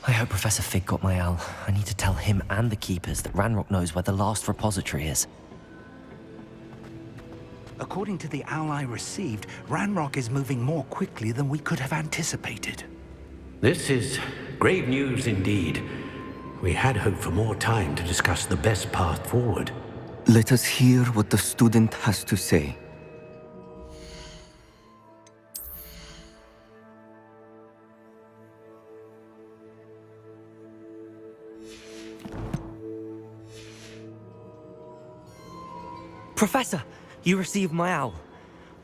I hope Professor Fig got my owl. I need to tell him and the Keepers that Ranrock knows where the last repository is. According to the owl I received, Ranrock is moving more quickly than we could have anticipated. This is grave news indeed. We had hoped for more time to discuss the best path forward. Let us hear what the student has to say. Professor, you received my owl.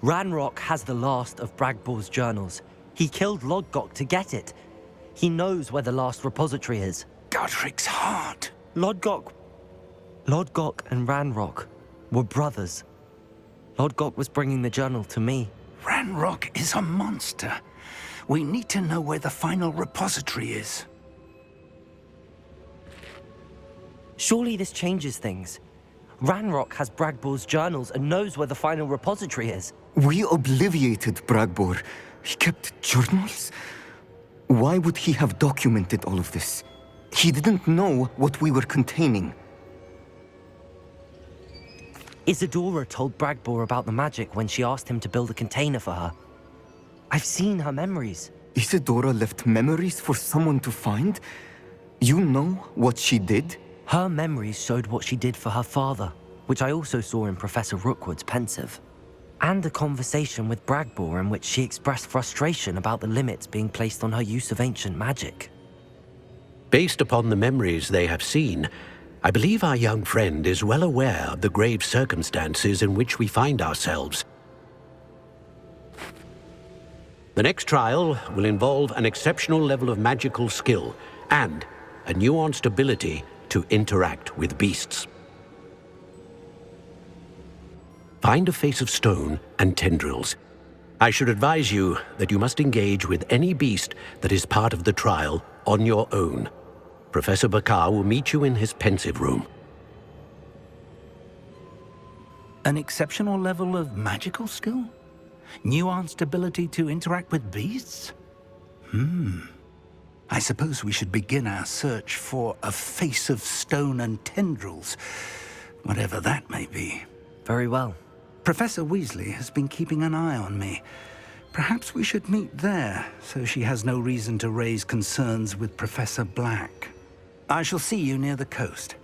Ranrock has the last of Bragbor's journals. He killed Lodgok to get it. He knows where the last repository is. Godric's heart. Lodgok and Ranrock were brothers. Lodgok was bringing the journal to me. Ranrock is a monster. We need to know where the final repository is. Surely this changes things. Ranrock has Bragbor's journals and knows where the final repository is. We obliviated Bragbor. He kept journals? Why would he have documented all of this? He didn't know what we were containing. Isadora told Bragbor about the magic when she asked him to build a container for her. I've seen her memories. Isadora left memories for someone to find? You know what she did? Her memories showed what she did for her father, which I also saw in Professor Rookwood's pensive. And a conversation with Bragbor in which she expressed frustration about the limits being placed on her use of ancient magic. Based upon the memories they have seen, I believe our young friend is well aware of the grave circumstances in which we find ourselves. The next trial will involve an exceptional level of magical skill and a nuanced ability to interact with beasts. Find a face of stone and tendrils. I should advise you that you must engage with any beast that is part of the trial on your own. Professor Bakar will meet you in his pensive room. An exceptional level of magical skill? Nuanced ability to interact with beasts? I suppose we should begin our search for a face of stone and tendrils, whatever that may be. Very well. Professor Weasley has been keeping an eye on me. Perhaps we should meet there, so she has no reason to raise concerns with Professor Black. I shall see you near the coast.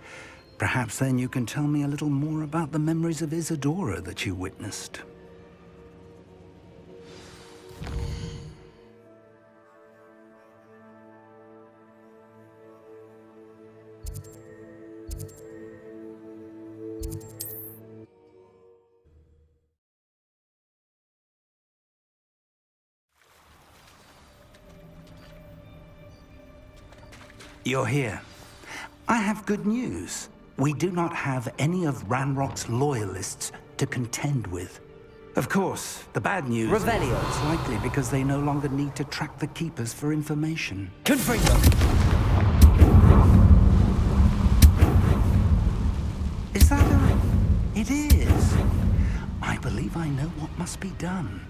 Perhaps then you can tell me a little more about the memories of Isadora that you witnessed. You're here. I have good news. We do not have any of Ranrock's loyalists to contend with. Of course, the bad news Revelio. is likely because they no longer need to track the Keepers for information. Confringo. Is that a... It is. I believe I know what must be done.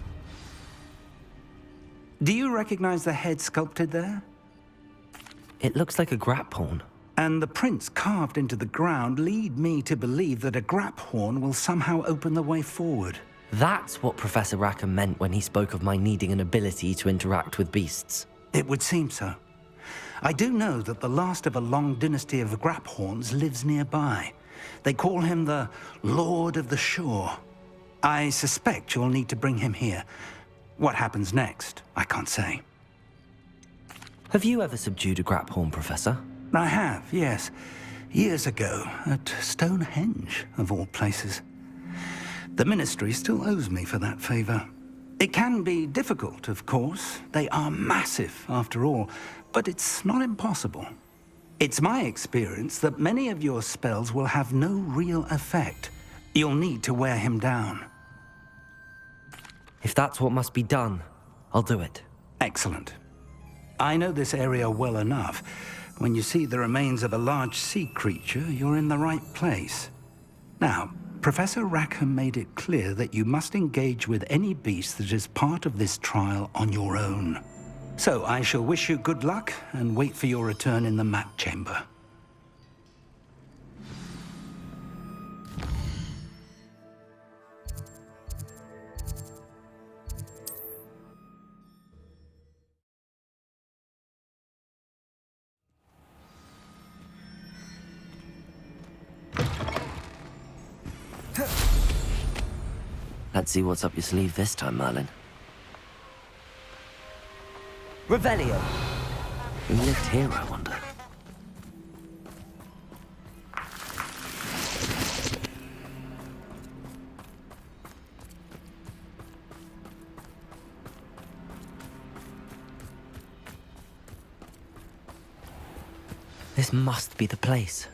Do you recognize the head sculpted there? It looks like a grapphorn. And the prints carved into the ground lead me to believe that a grapphorn will somehow open the way forward. That's what Professor Rackham meant when he spoke of my needing an ability to interact with beasts. It would seem so. I do know that the last of a long dynasty of grapphorns lives nearby. They call him the Lord of the Shore. I suspect you'll need to bring him here. What happens next, I can't say. Have you ever subdued a grapphorn, Professor? I have, yes. Years ago, at Stonehenge, of all places. The Ministry still owes me for that favor. It can be difficult, of course. They are massive, after all, but it's not impossible. It's my experience that many of your spells will have no real effect. You'll need to wear him down. If that's what must be done, I'll do it. Excellent. I know this area well enough. When you see the remains of a large sea creature, you're in the right place. Now, Professor Rackham made it clear that you must engage with any beast that is part of this trial on your own. So I shall wish you good luck and wait for your return in the map chamber. Let's see what's up your sleeve this time, Merlin. Revelio! Who lived here, I wonder? This must be the place.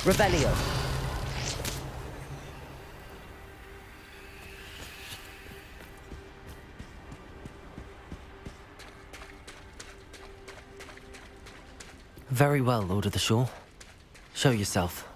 Revelio. Very well, Lord of the Shore. Show yourself.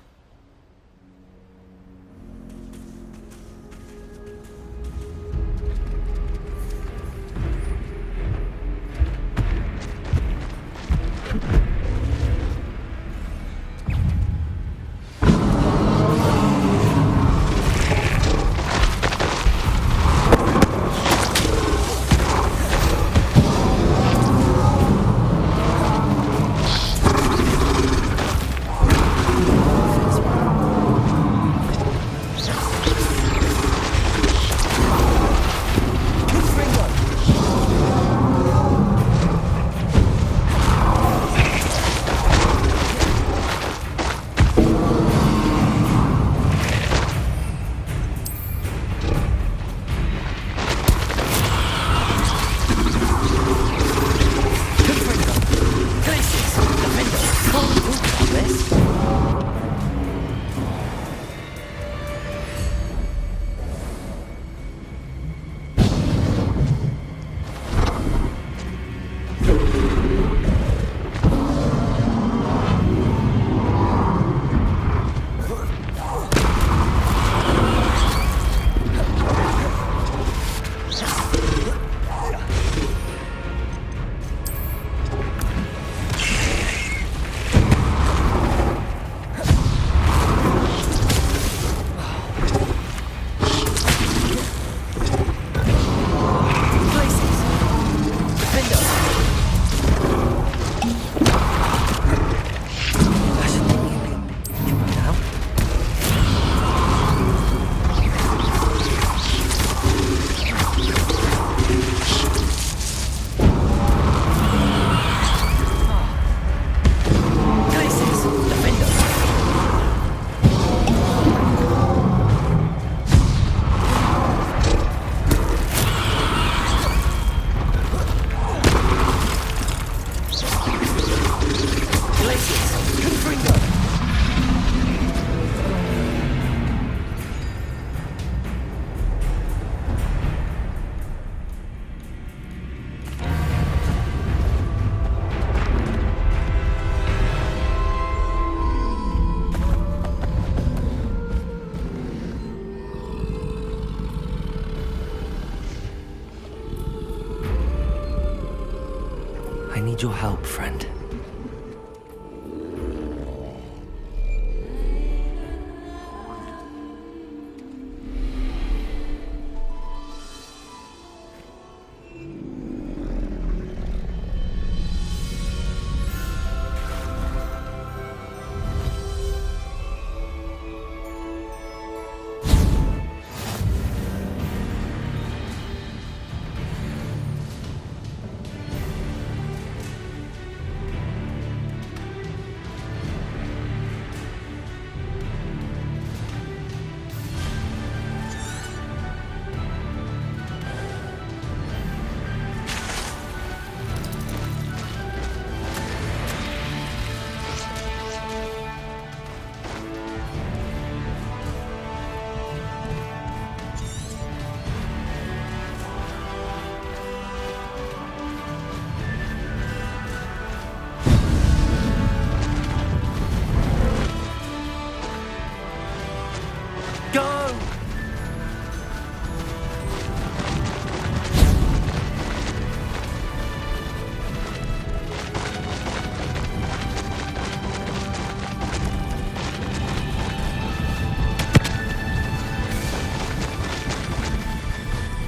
I need your help, friend.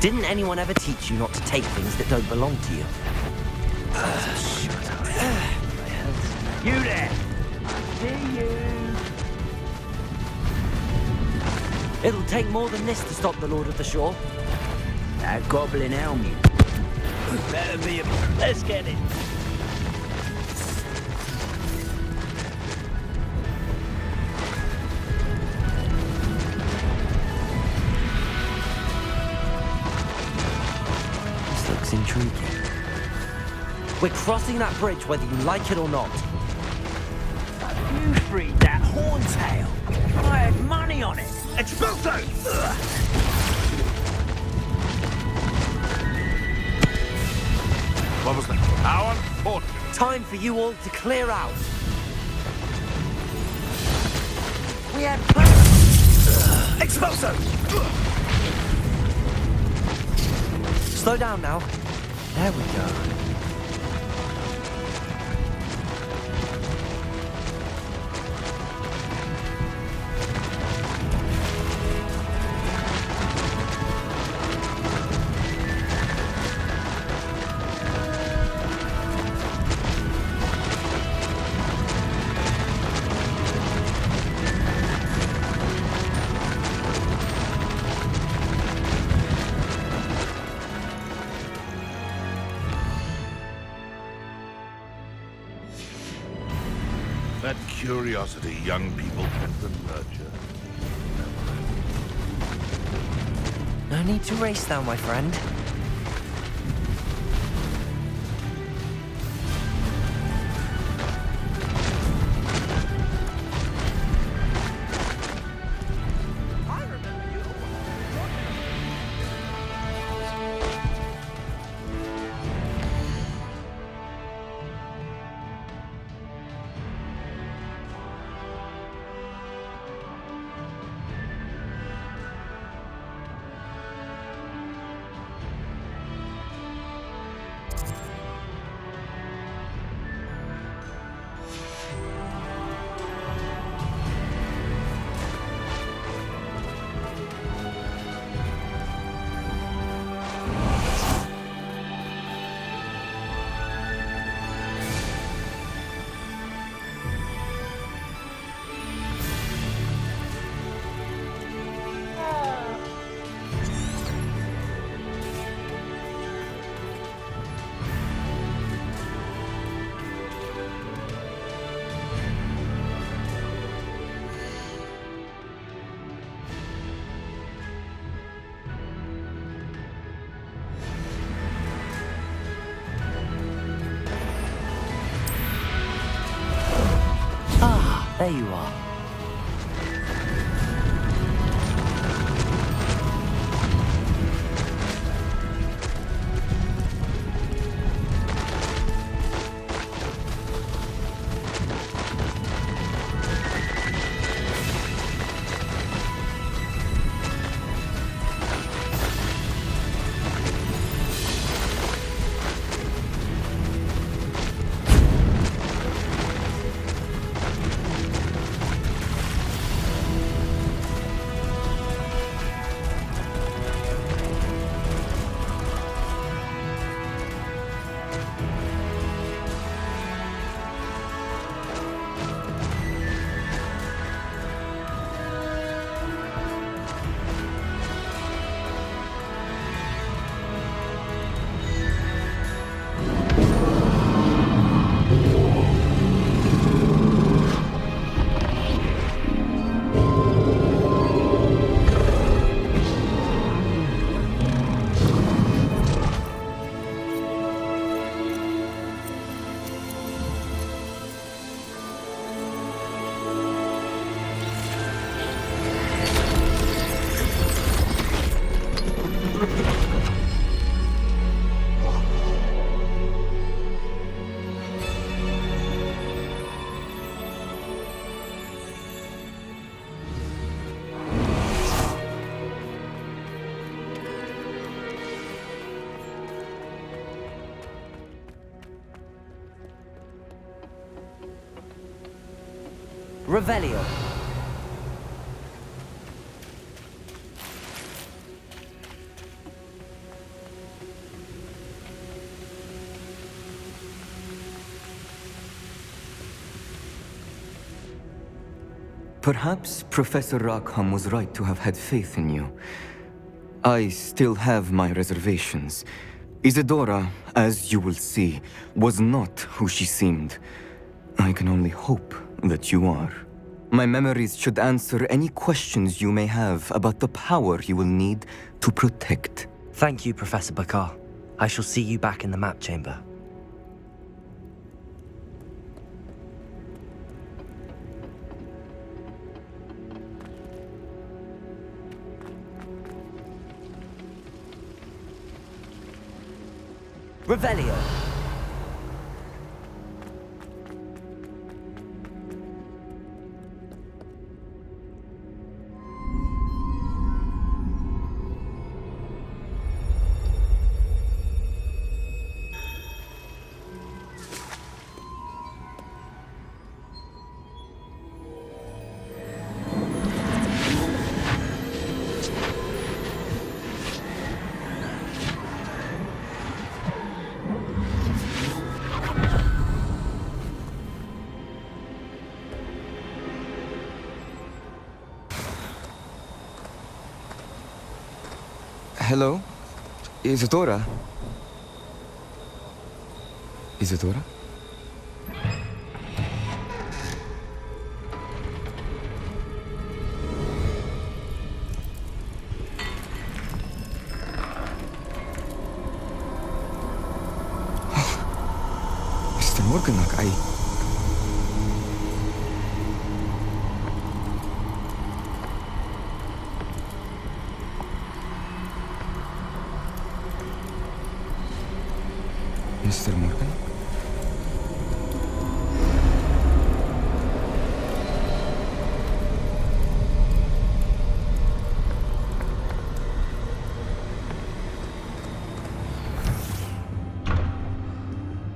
Didn't anyone ever teach you not to take things that don't belong to you? You there! See you! It'll take more than this to stop the Lord of the Shore. That goblin helm you. Better be a... Let's get it! This looks intriguing. We're crossing that bridge whether you like it or not. You freed that horntail! I had money on it! Expulso! What was that? How unfortunate. Time for you all to clear out. We had plans. Expulso! Slow down now. There we go. That curiosity young people tend to nurture. No need to race now, my friend. There you are. Revelio. Perhaps Professor Rackham was right to have had faith in you. I still have my reservations. Isadora, as you will see, was not who she seemed. I can only hope that you are. My memories should answer any questions you may have about the power you will need to protect. Thank you, Professor Bakar. I shall see you back in the map chamber. Revelio. Hello? Isadora? Isadora? Mr. Morganach, Mr. Morgan?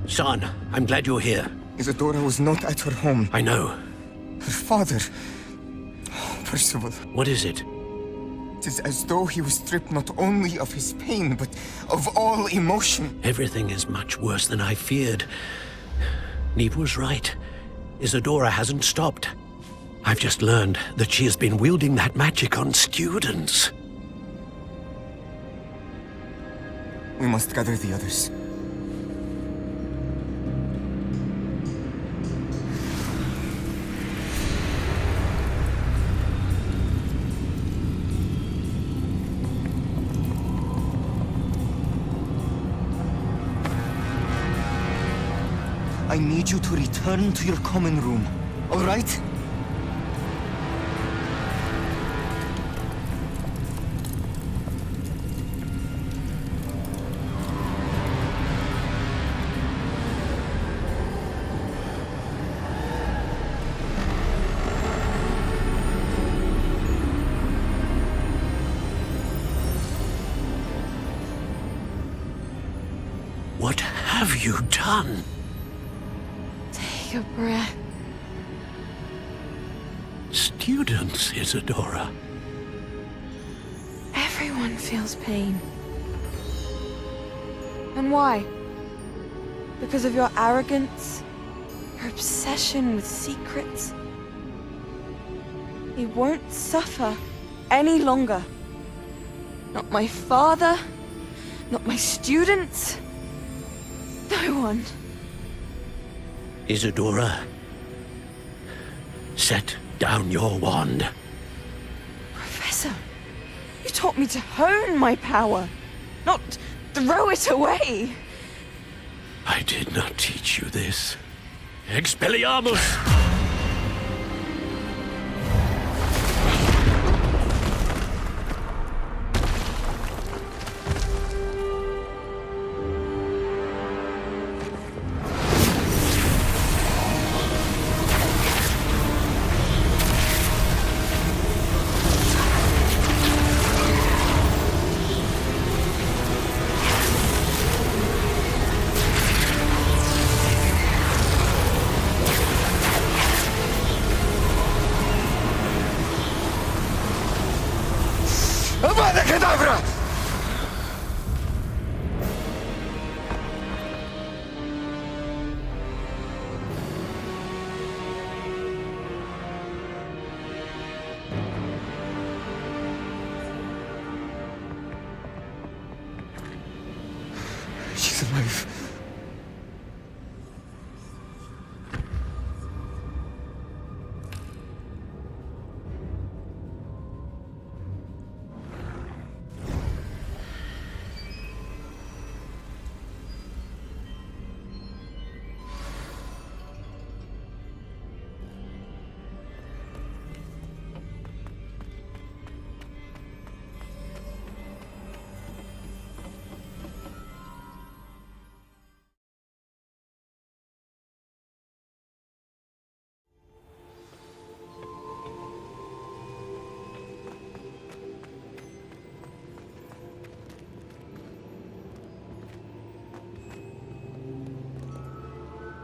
Son, I'm glad you're here. Isadora was not at her home. I know. Her father... Oh, Percival. What is it? It is as though he was stripped not only of his pain, but of all emotion. Everything is much worse than I feared. Neve was right. Isadora hasn't stopped. I've just learned that she has been wielding that magic on students. We must gather the others. I need you to return to your common room, all right? What have you done? Take a breath. Students, Isadora. Everyone feels pain. And why? Because of your arrogance? Your obsession with secrets? He won't suffer any longer. Not my father, not my students, no one. Isadora, set down your wand. Professor, you taught me to hone my power, not throw it away. I did not teach you this. Expelliarmus!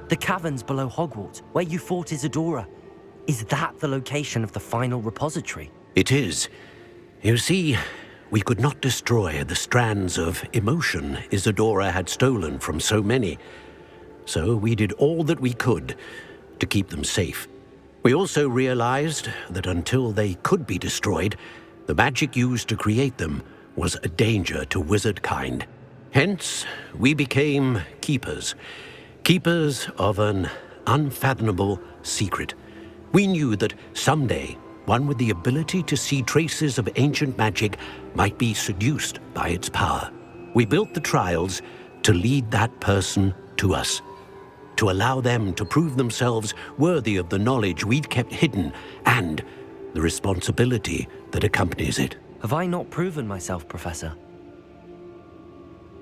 The caverns below Hogwarts, where you fought Isadora. Is that the location of the final repository? It is. You see, we could not destroy the strands of emotion Isadora had stolen from so many. So we did all that we could to keep them safe. We also realized that until they could be destroyed, the magic used to create them was a danger to wizard kind. Hence, we became keepers. Keepers of an unfathomable secret. We knew that someday, one with the ability to see traces of ancient magic might be seduced by its power. We built the trials to lead that person to us, to allow them to prove themselves worthy of the knowledge we'd kept hidden and the responsibility that accompanies it. Have I not proven myself, Professor?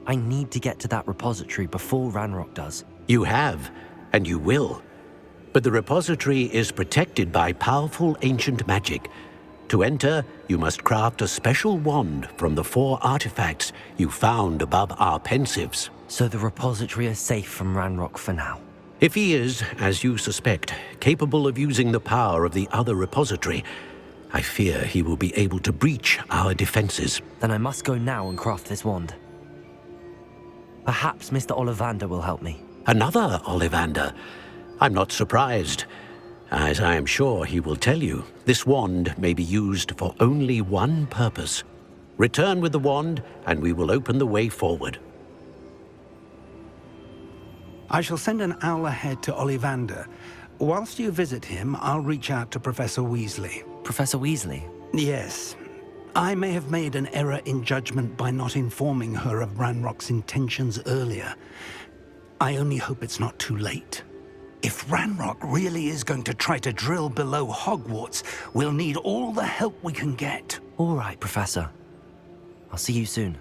I need to get to that repository before Ranrock does. You have, and you will. But the repository is protected by powerful ancient magic. To enter, you must craft a special wand from the 4 artifacts you found above our pensives. So the repository is safe from Ranrock for now. If he is, as you suspect, capable of using the power of the other repository, I fear he will be able to breach our defenses. Then I must go now and craft this wand. Perhaps Mr. Ollivander will help me. Another Ollivander? I'm not surprised. As I am sure he will tell you, this wand may be used for only one purpose. Return with the wand, and we will open the way forward. I shall send an owl ahead to Ollivander. Whilst you visit him, I'll reach out to Professor Weasley. Professor Weasley? Yes. I may have made an error in judgment by not informing her of Ranrock's intentions earlier. I only hope it's not too late. If Ranrock really is going to try to drill below Hogwarts, we'll need all the help we can get. All right, Professor. I'll see you soon.